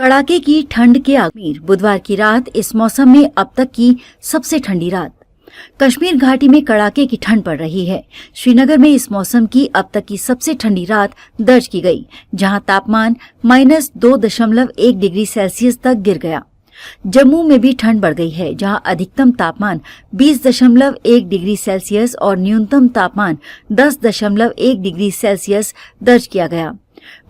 कड़ाके की ठंड के आगमीर बुधवार की रात इस मौसम में अब तक की सबसे ठंडी रात। कश्मीर घाटी में कड़ाके की ठंड पड़ रही है। श्रीनगर में इस मौसम की अब तक की सबसे ठंडी रात दर्ज की गई, जहां तापमान -2.1 डिग्री सेल्सियस तक गिर गया। जम्मू में भी ठंड बढ़ गई है, जहां अधिकतम तापमान 20.1 डिग्री सेल्सियस और न्यूनतम तापमान 10.1 डिग्री सेल्सियस दर्ज किया गया।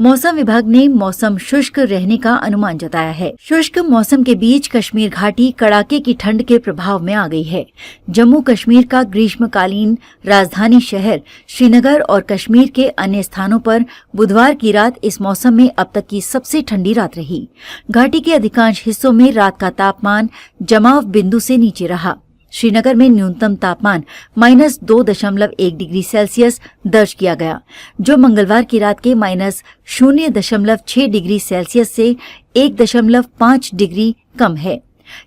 मौसम विभाग ने मौसम शुष्क रहने का अनुमान जताया है। शुष्क मौसम के बीच कश्मीर घाटी कड़ाके की ठंड के प्रभाव में आ गई है। जम्मू कश्मीर का ग्रीष्मकालीन राजधानी शहर श्रीनगर और कश्मीर के अन्य स्थानों पर बुधवार की रात इस मौसम में अब तक की सबसे ठंडी रात रही। घाटी के अधिकांश हिस्सों में रात का तापमान जमाव बिंदु से नीचे रहा। श्रीनगर में न्यूनतम तापमान -2.1 डिग्री सेल्सियस दर्ज किया गया, जो मंगलवार की रात के -0.6 डिग्री सेल्सियस से 1.5 डिग्री कम है।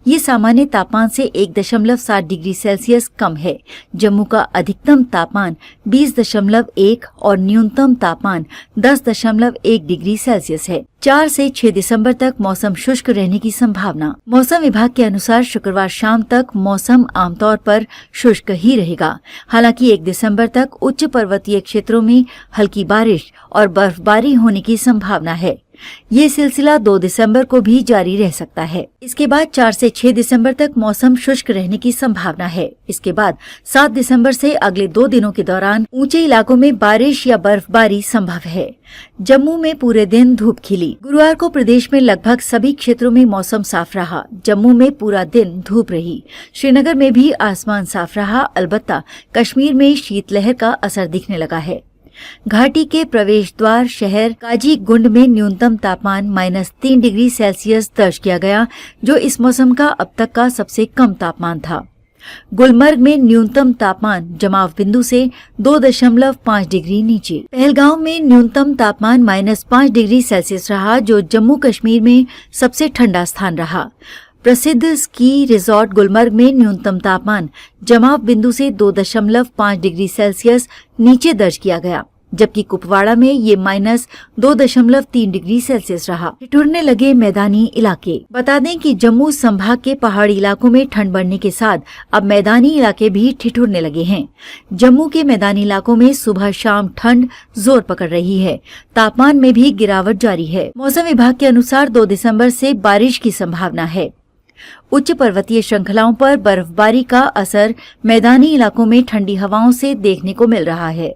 ये सामान्य तापमान से 1.7 डिग्री सेल्सियस कम है। जम्मू का अधिकतम तापमान 20.1 और न्यूनतम तापमान 10.1 डिग्री सेल्सियस है। 4 से 6 दिसंबर तक मौसम शुष्क रहने की संभावना। मौसम विभाग के अनुसार शुक्रवार शाम तक मौसम आमतौर पर शुष्क ही रहेगा। हालांकि 1 दिसंबर तक उच्च पर्वतीय क्षेत्रों में हल्की बारिश और बर्फबारी होने की संभावना है। ये सिलसिला 2 दिसंबर को भी जारी रह सकता है। इसके बाद 4 से 6 दिसंबर तक मौसम शुष्क रहने की संभावना है। इसके बाद 7 दिसंबर से अगले 2 दिनों के दौरान ऊंचे इलाकों में बारिश या बर्फबारी संभव है। जम्मू में पूरे दिन धूप खिली। गुरुवार को प्रदेश में लगभग सभी क्षेत्रों में मौसम साफ रहा। जम्मू में पूरा दिन धूप रही। श्रीनगर में भी आसमान साफ रहा, अलबत्ता कश्मीर में शीतलहर का असर दिखने लगा है। घाटी के प्रवेश द्वार शहर काजीगुंड में न्यूनतम तापमान -3 डिग्री सेल्सियस दर्ज किया गया, जो इस मौसम का अब तक का सबसे कम तापमान था। गुलमर्ग में न्यूनतम तापमान जमाव बिंदु से 2.5 डिग्री नीचे। पहलगांव में न्यूनतम तापमान -5 डिग्री सेल्सियस रहा, जो जम्मू कश्मीर में सबसे ठंडा स्थान रहा। प्रसिद्ध स्की रिजॉर्ट गुलमर्ग में न्यूनतम तापमान जमाव बिंदु से 2.5 डिग्री सेल्सियस नीचे दर्ज किया गया, जबकि कुपवाड़ा में ये -2.3 डिग्री सेल्सियस रहा। ठिठुरने लगे मैदानी इलाके। बता दें कि जम्मू संभाग के पहाड़ी इलाकों में ठंड बढ़ने के साथ अब मैदानी इलाके भी ठिठुरने लगे हैं। जम्मू के मैदानी इलाकों में सुबह शाम ठंड जोर पकड़ रही है। तापमान में भी गिरावट जारी है। मौसम विभाग के अनुसार 2 दिसंबर से बारिश की संभावना है। उच्च पर्वतीय श्रृंखलाओं पर बर्फबारी का असर मैदानी इलाकों में ठंडी हवाओं से देखने को मिल रहा है।